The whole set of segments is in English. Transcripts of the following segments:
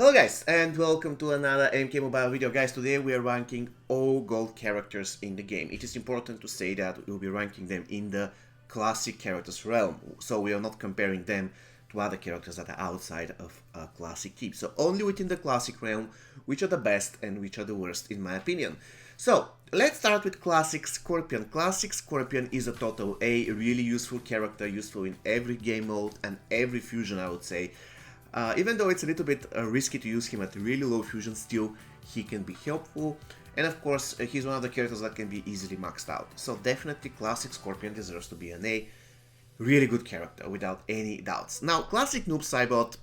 Hello guys, and welcome to another MK Mobile video. Guys, today we are ranking all gold characters in the game. It is important to say that we'll be ranking them in the classic characters realm, so we are not comparing them to other characters that are outside of classic keep. So only within the classic realm, which are the best and which are the worst in my opinion. So let's start with Classic Scorpion. Classic Scorpion is a total A, really useful character, useful in every game mode and every fusion, I would say. Even though it's a little bit risky to use him at really low fusion, still he can be helpful. And of course, he's one of the characters that can be easily maxed out. So definitely Classic Scorpion deserves to be an A. Really good character, without any doubts. Now, Classic Noob Cybot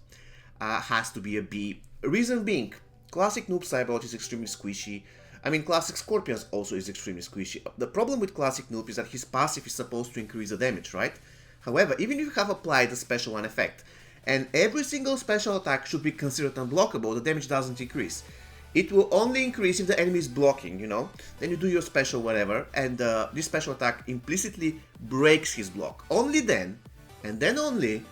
has to be a B. Reason being, Classic Noob Cybot is extremely squishy. I mean, Classic Scorpions also is extremely squishy. The problem with Classic Noob is that his passive is supposed to increase the damage, right? However, even if you have applied the special one effect, and every single special attack should be considered unblockable, the damage doesn't increase. It will only increase if the enemy is blocking, you know? Then you do your special whatever, and this special attack implicitly breaks his block. Only then, and then only,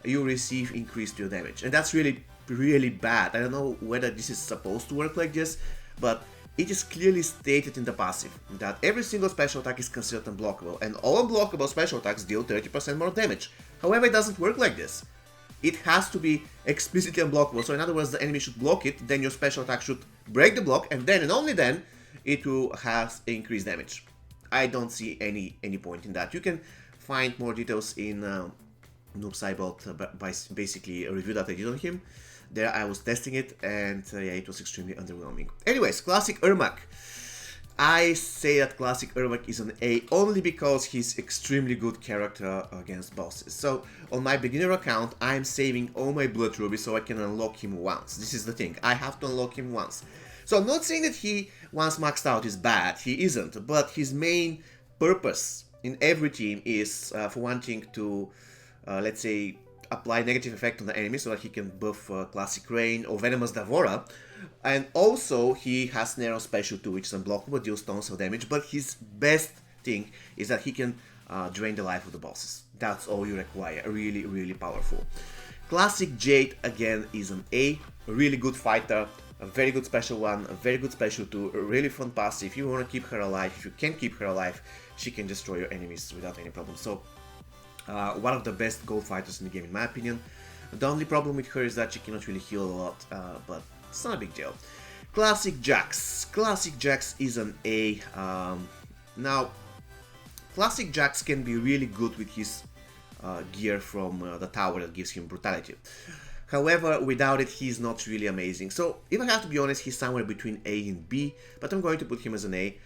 you receive increased your damage. And that's really, really bad. I don't know whether this is supposed to work like this, but it is clearly stated in the passive that every single special attack is considered unblockable, and all unblockable special attacks deal 30% more damage. However, it doesn't work like this. It has to be explicitly unblockable, so in other words, the enemy should block it, then your special attack should break the block, and then and only then it will have increased damage. I don't see any point in that. You can find more details in Noob Cybot by basically a review that I did on him. There I was testing it, and yeah, it was extremely underwhelming. Anyways, Classic Ermak. I say that Classic Ermak is an A only because he's extremely good character against bosses. So on my beginner account, I'm saving all my blood rubies so I can unlock him once. This is the thing, I have to unlock him once. So I'm not saying that he, once maxed out, is bad, he isn't, but his main purpose in every team is for wanting to, let's say, apply negative effect on the enemy so that he can buff Classic Rain or Venomous Davora. And also he has Narrow Special too, which is unblockable, deals tons of damage, but his best thing is that he can drain the life of the bosses. That's all you require, really, really powerful. Classic Jade, again, is an A, a really good fighter, a very good special one, a very good special two, a really fun passive. If you want to keep her alive, if you can keep her alive, she can destroy your enemies without any problem. So one of the best gold fighters in the game in my opinion. The only problem with her is that she cannot really heal a lot, but it's not a big deal. Classic Jax. Classic Jax is an A. Now, Classic Jax can be really good with his gear from the tower that gives him brutality. However, without it, he's not really amazing. So, if I have to be honest, he's somewhere between A and B, but I'm going to put him as an A.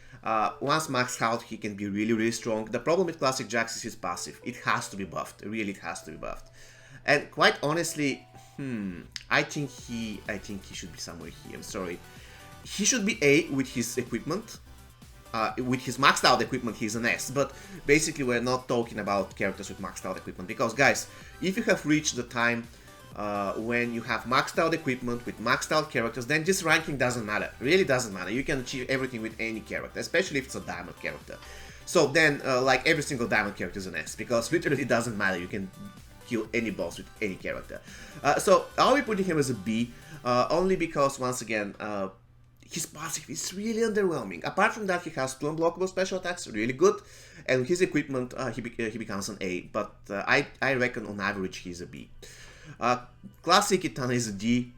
Once maxed out, he can be really, really strong. The problem with Classic Jax is his passive. It has to be buffed. Really, it has to be buffed. And quite honestly, I think he should be somewhere here. I'm sorry. He should be A with his equipment. With his maxed out equipment, he's an S. But basically, we're not talking about characters with maxed out equipment. Because, guys, if you have reached the time when you have maxed out equipment with maxed out characters, then this ranking doesn't matter. Really doesn't matter. You can achieve everything with any character, especially if it's a diamond character. So then, like, every single diamond character is an S. Because literally it doesn't matter. You can kill any boss with any character. So I'll be putting him as a B, only because, once again, his passive is really underwhelming. Apart from that, he has 2 unblockable special attacks, really good, and with his equipment, he becomes an A, but I reckon on average he's a B. Classic Kitana is a D.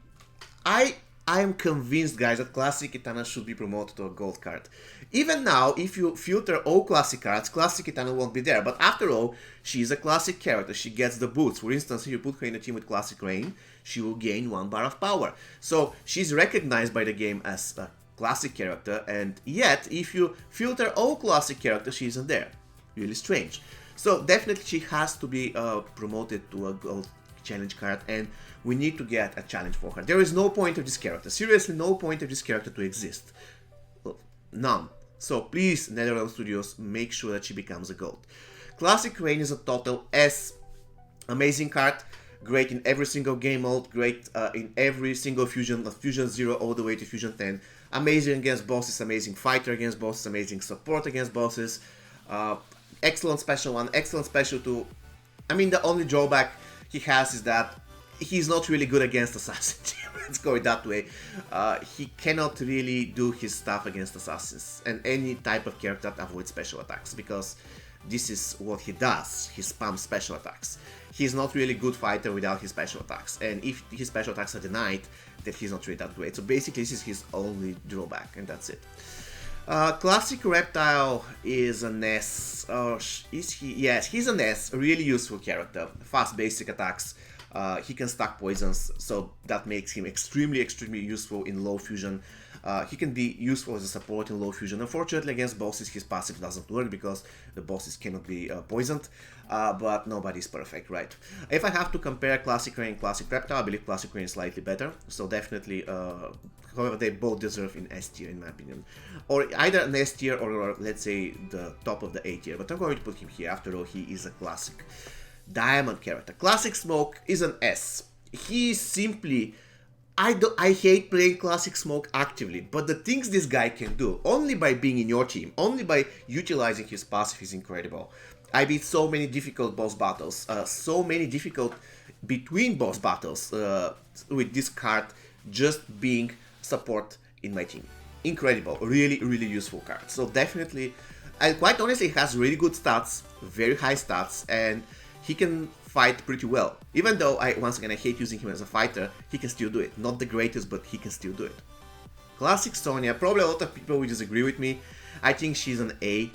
I am convinced, guys, that Classic Kitana should be promoted to a gold card. Even now, if you filter all classic cards, Classic Kitana won't be there. But after all, she is a classic character. She gets the boots. For instance, if you put her in a team with Classic Rain, she will gain 1 bar of power. So she's recognized by the game as a classic character. And yet, if you filter all classic characters, she isn't there. Really strange. So definitely she has to be promoted to a gold challenge card, and we need to get a challenge for her. There is no point of this character. Seriously, no point of this character to exist. None. So please, NetherRealm Studios, make sure that she becomes a gold. Classic Rain is a total S. Amazing card. Great in every single game mode. Great in every single fusion. Fusion 0 all the way to Fusion 10. Amazing against bosses. Amazing fighter against bosses. Amazing support against bosses. Excellent special 1. Excellent special 2. I mean, the only drawback he has is that he's not really good against Assassin team. let's go that way. He cannot really do his stuff against assassins and any type of character that avoids special attacks, because this is what he does. He spams special attacks. He's not really good fighter without his special attacks, and if his special attacks are denied, then he's not really that great. So basically this is his only drawback, and that's it. Classic Reptile is an S, or is he? Yes, he's an S, a really useful character. Fast basic attacks, he can stack poisons, so that makes him extremely useful in low fusion. He can be useful as a support in low fusion. Unfortunately, against bosses his passive doesn't work because the bosses cannot be poisoned, but nobody's perfect, right? If I have to compare Classic Rain and Classic Reptile, I believe Classic Rain is slightly better, so definitely, however, they both deserve in S tier in my opinion. Or either an S tier or let's say the top of the A tier, but I'm going to put him here. After all, he is a classic diamond character. Classic Smoke is an S. He is simply... I hate playing Classic Smoke actively, but the things this guy can do, only by being in your team, only by utilizing his passive, is incredible. I beat so many difficult boss battles, so many difficult between boss battles with this card just being support in my team. Incredible, really useful card. So definitely, and quite honestly, he has really good stats, very high stats, and he can fight pretty well. Even though once again I hate using him as a fighter, he can still do it. Not the greatest, but he can still do it. Classic Sonya, probably a lot of people will disagree with me. I think she's an A,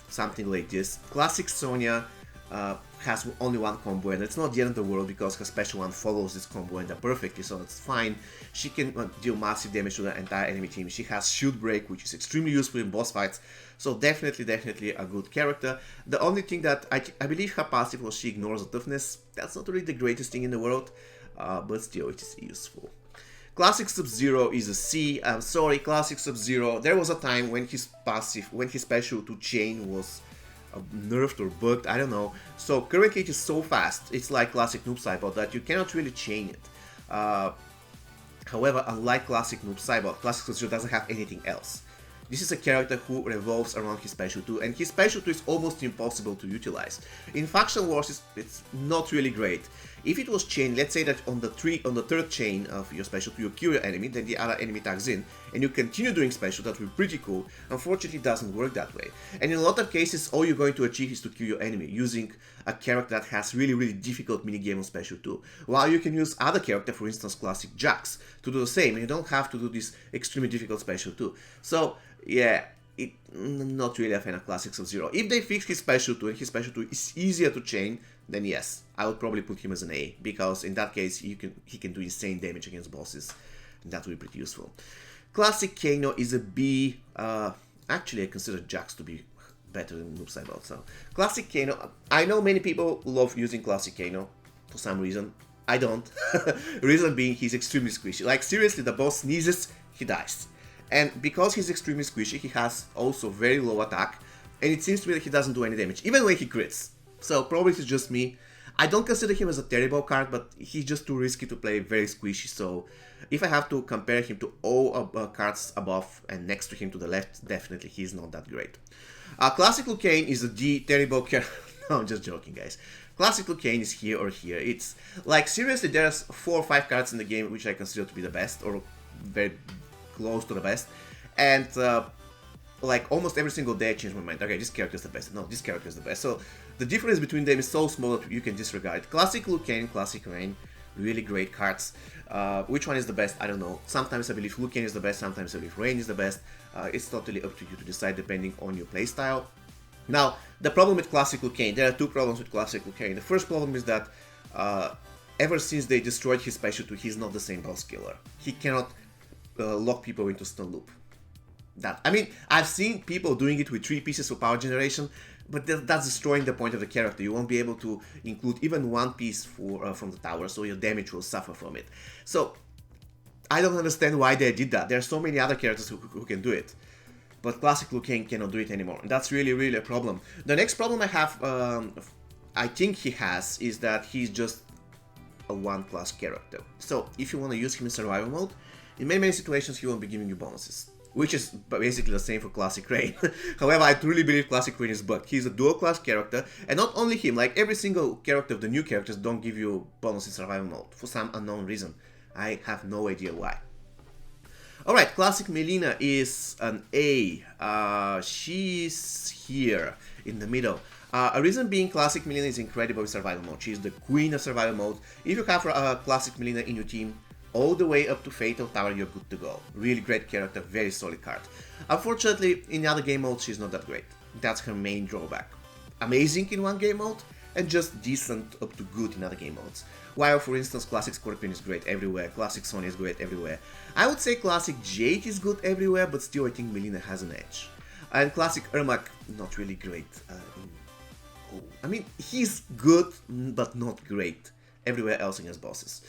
something like this. Classic Sonya has only one combo, and it's not the end of the world because her special one follows this combo and perfectly, so it's fine. She can deal massive damage to the entire enemy team. She has Shield Break, which is extremely useful in boss fights, so definitely a good character. The only thing that I believe her passive was she ignores the toughness. That's not really the greatest thing in the world, but still it is useful. Classic SubZero is a C. I'm sorry, Classic SubZero. There was a time when his passive, when his special to chain was nerfed or bugged, I don't know. So currently it is so fast, it's like Classic Noob Cybot, that you cannot really chain it. However, unlike Classic Noob Cybot, Classic SubZero doesn't have anything else. This is a character who revolves around his special 2, and his special 2 is almost impossible to utilize. In Faction Wars, it's not really great. If it was chained, let's say that on the third chain of your special 2 you kill your enemy, then the other enemy tags in, and you continue doing special, that would be pretty cool. Unfortunately, it doesn't work that way. And in a lot of cases, all you're going to achieve is to kill your enemy, using a character that has really difficult minigame on special 2. While you can use other character, for instance Classic Jax, to do the same, and you don't have to do this extremely difficult special 2. So, yeah, not really a fan of Classic SubZero. If they fix his special 2 and his special 2 is easier to chain, then yes, I would probably put him as an A, because in that case he can do insane damage against bosses, and that would be pretty useful. Classic Kano is a B. Actually, I consider Jax to be better than Noob Cybot. So Classic Kano, I know many people love using Classic Kano for some reason. I don't. Reason being, he's extremely squishy. Like seriously, the boss sneezes, he dies. And because he's extremely squishy, he has also very low attack, and it seems to me that he doesn't do any damage, even when he crits. So probably it's just me. I don't consider him as a terrible card, but he's just too risky to play, very squishy, so if I have to compare him to all cards above and next to him to the left, definitely he's not that great. Classic Lucane is a D, terrible character. No, I'm just joking, guys. Classic Lucane is here or here. It's like, seriously, there's 4 or 5 cards in the game which I consider to be the best, or very close to the best, and like almost every single day I change my mind. Okay, this character is the best. No, this character is the best. So the difference between them is so small that you can disregard. Classic Lucane, Classic Rain, really great cards. Which one is the best? I don't know. Sometimes I believe Lucane is the best, sometimes I believe Rain is the best. It's totally up to you to decide depending on your playstyle. Now, the problem with Classic Lucane, there are 2 problems with Classic Lucane. The first problem is that ever since they destroyed his special 2, he's not the same boss killer. He cannot lock people into stun loop. I mean, I've seen people doing it with 3 pieces for power generation, but that's destroying the point of the character. You won't be able to include even 1 piece from the tower, so your damage will suffer from it. So, I don't understand why they did that. There are so many other characters who can do it, but Classic Lucane cannot do it anymore, and that's really a problem. The next problem I have, I think he has, is that he's just a 1-class character. So, if you want to use him in survival mode, in many situations he won't be giving you bonuses, which is basically the same for Classic Rain. However, I truly believe Classic Rain is bugged. He's a dual-class character, and not only him, like every single character of the new characters don't give you bonus in survival mode, for some unknown reason. I have no idea why. Alright, Classic Melina is an A. She's here in the middle. A reason being, Classic Melina is incredible in survival mode. She's the queen of survival mode. If you have Classic Melina in your team, all the way up to Fatal Tower, you're good to go. Really great character, very solid card. Unfortunately, in other game modes, she's not that great. That's her main drawback. Amazing in one game mode, and just decent up to good in other game modes. While, for instance, Classic Scorpion is great everywhere, Classic Sonya is great everywhere. I would say Classic Jade is good everywhere, but still I think Melina has an edge. And Classic Ermak, not really great. I mean, he's good, but not great everywhere else against bosses.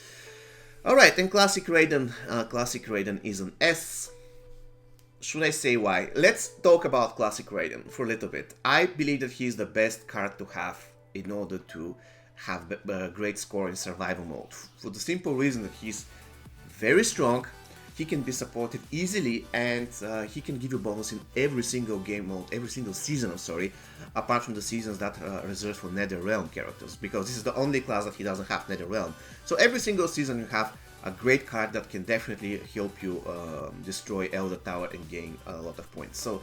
Alright, and Classic Raiden is an S. Should I say why? Let's talk about Classic Raiden for a little bit. I believe that he's the best card to have in order to have a great score in survival mode. For the simple reason that he's very strong, he can be supported easily, and he can give you bonus in every single game mode, every single season, I'm sorry, apart from the seasons that are reserved for NetherRealm characters, because this is the only class that he doesn't have NetherRealm. So every single season you have a great card that can definitely help you destroy Elder Tower and gain a lot of points. So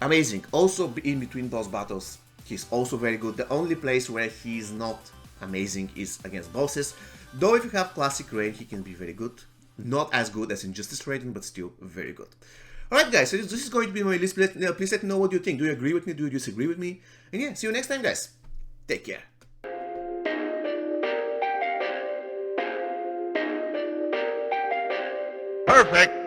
amazing. Also in between boss battles, he's also very good. The only place where he's not amazing is against bosses. Though if you have Classic Raiden, he can be very good. Not as good as Injustice Raiden, but still very good. Alright guys, so this is going to be my list. Please let me know what you think. Do you agree with me? Do you disagree with me? And yeah, see you next time guys. Take care. Perfect.